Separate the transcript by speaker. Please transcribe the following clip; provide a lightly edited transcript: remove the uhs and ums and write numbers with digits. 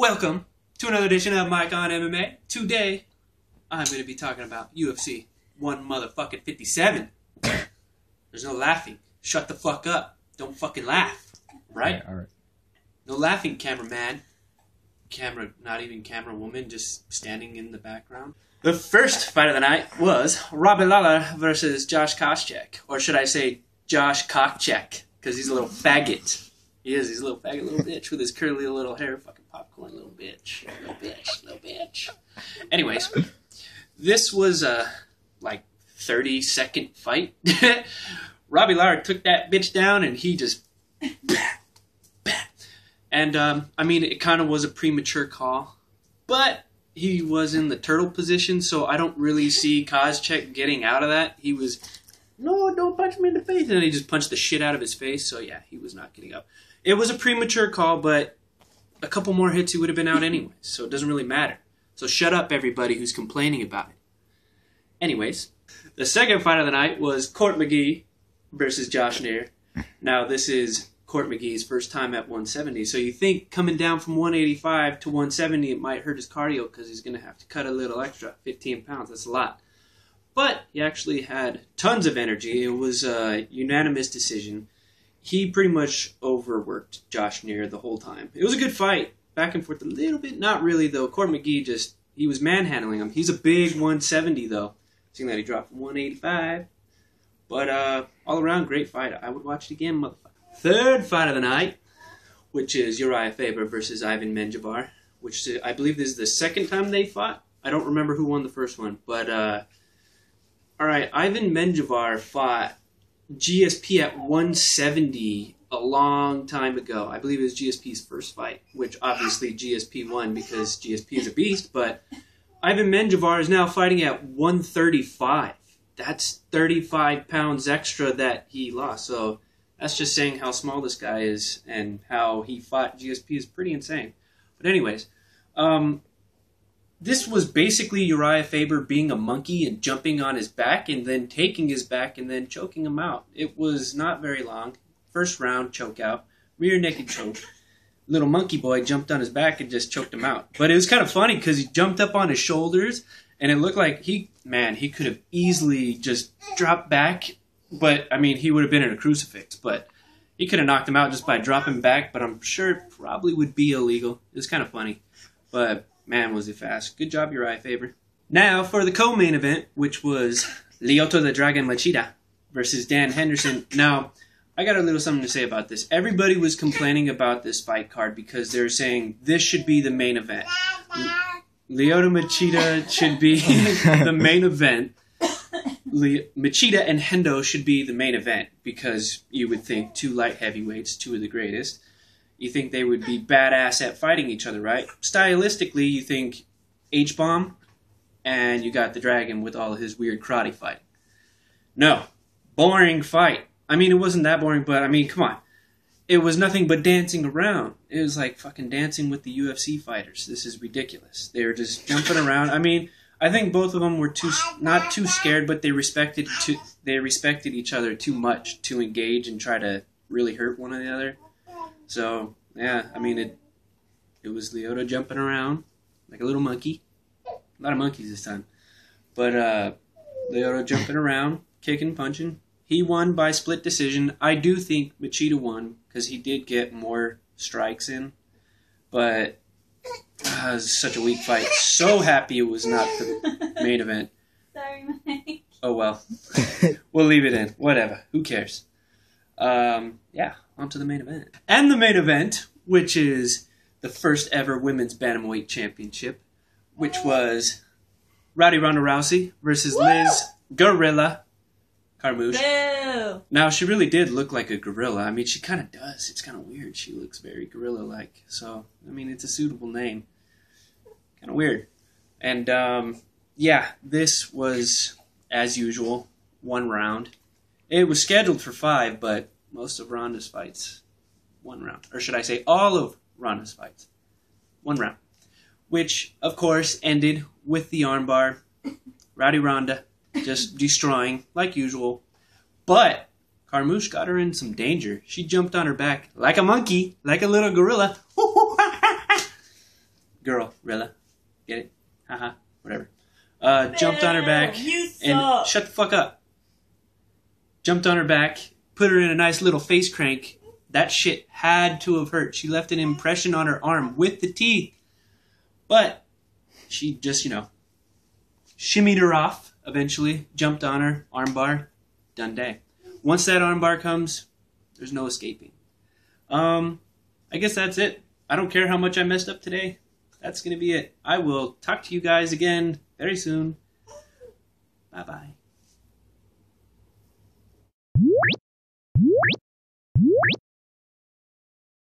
Speaker 1: Welcome to another edition of Mike on MMA. Today, I'm going to be talking about UFC 157. There's no laughing. Shut the fuck up. Don't fucking laugh. Right?
Speaker 2: All right.
Speaker 1: No laughing, cameraman. Not even camera woman, just standing in the background. The first fight of the night was Robbie Lawler versus Josh Koscheck. Or should I say Josh Koscheck, because he's a little faggot. He is. He's a little faggot, little bitch with his curly little hair. Fucking popcorn, little bitch. Little bitch. Little bitch. Anyways, this was a, 30-second fight. Robbie Lawler took that bitch down, and he just... And, it kind of was a premature call. But he was in the turtle position, so I don't really see Koscheck getting out of that. He was... No, don't punch me in the face. And then he just punched the shit out of his face. So, yeah, he was not getting up. It was a premature call, but a couple more hits, he would have been out anyway. So it doesn't really matter. So shut up, everybody who's complaining about it. Anyways, the second fight of the night was Court McGee versus Josh Neer. Now, this is Court McGee's first time at 170. So you think coming down from 185 to 170, it might hurt his cardio because he's going to have to cut a little extra, 15 pounds. That's a lot. But he actually had tons of energy. It was a unanimous decision. He pretty much overworked Josh Neer the whole time. It was a good fight. Back and forth a little bit. Not really, though. Court McGee he was manhandling him. He's a big 170, though. Seeing that he dropped from 185. But all around, great fight. I would watch it again, motherfucker. Third fight of the night, which is Uriah Faber versus Ivan Menjivar, which I believe this is the second time they fought. I don't remember who won the first one, but all right, Ivan Menjivar fought GSP at 170 a long time ago. I believe it was GSP's first fight, which obviously GSP won because GSP is a beast, but Ivan Menjivar is now fighting at 135. That's 35 pounds extra that he lost, so that's just saying how small this guy is and how he fought GSP is pretty insane. But anyways, this was basically Uriah Faber being a monkey and jumping on his back and then taking his back and then choking him out. It was not very long. First round, choke out. Rear naked choke. Little monkey boy jumped on his back and just choked him out. But it was kind of funny because he jumped up on his shoulders and it looked like he could have easily just dropped back. But, he would have been in a crucifix. But he could have knocked him out just by dropping back. But I'm sure it probably would be illegal. It was kind of funny. But... man, was he fast. Good job, Uriah Faber. Now, for the co-main event, which was Lyoto the Dragon Machida versus Dan Henderson. Now, I got a little something to say about this. Everybody was complaining about this fight card because they're saying this should be the main event. Lyoto Machida should be the main event. Machida and Hendo should be the main event because you would think two light heavyweights, two of the greatest. You think they would be badass at fighting each other, right? Stylistically, you think H-Bomb, and you got the Dragon with all his weird karate fighting. No. Boring fight. It wasn't that boring, but, come on. It was nothing but dancing around. It was like fucking dancing with the UFC fighters. This is ridiculous. They were just jumping around. I think both of them were not too scared, but they respected each other too much to engage and try to really hurt one another. So, yeah, it was Lyoto jumping around like a little monkey. A lot of monkeys this time. But Lyoto jumping around, kicking, punching. He won by split decision. I do think Machida won because he did get more strikes in. But it was such a weak fight. So happy it was not the main event.
Speaker 3: Sorry, Mike.
Speaker 1: Oh, well. We'll leave it in. Whatever. Who cares? Yeah. On to the main event. And the main event, which is the first ever women's bantamweight championship, which was Ronda Rousey versus Liz Gorilla Carmouche.
Speaker 3: Boo!
Speaker 1: Now, she really did look like a gorilla. She kind of does. It's kind of weird. She looks very gorilla-like. So, it's a suitable name. Kind of weird. And, yeah, this was, as usual, one round. It was scheduled for 5, but most of Ronda's fights, 1 round. Or should I say all of Ronda's fights, 1 round. Which, of course, ended with the armbar. Rowdy Ronda just destroying, like usual. But Carmouche got her in some danger. She jumped on her back like a monkey, like a little gorilla. Girl, Rilla. Get it? Haha. Whatever. Jumped on her back.
Speaker 3: You
Speaker 1: And
Speaker 3: suck.
Speaker 1: shut the fuck up. Jumped on her back, put her in a nice little face crank. That shit had to have hurt. She left an impression on her arm with the teeth. But she just, shimmied her off eventually, jumped on her, armbar, done day. Once that armbar comes, there's no escaping. I guess that's it. I don't care how much I messed up today. That's going to be it. I will talk to you guys again very soon. Bye-bye.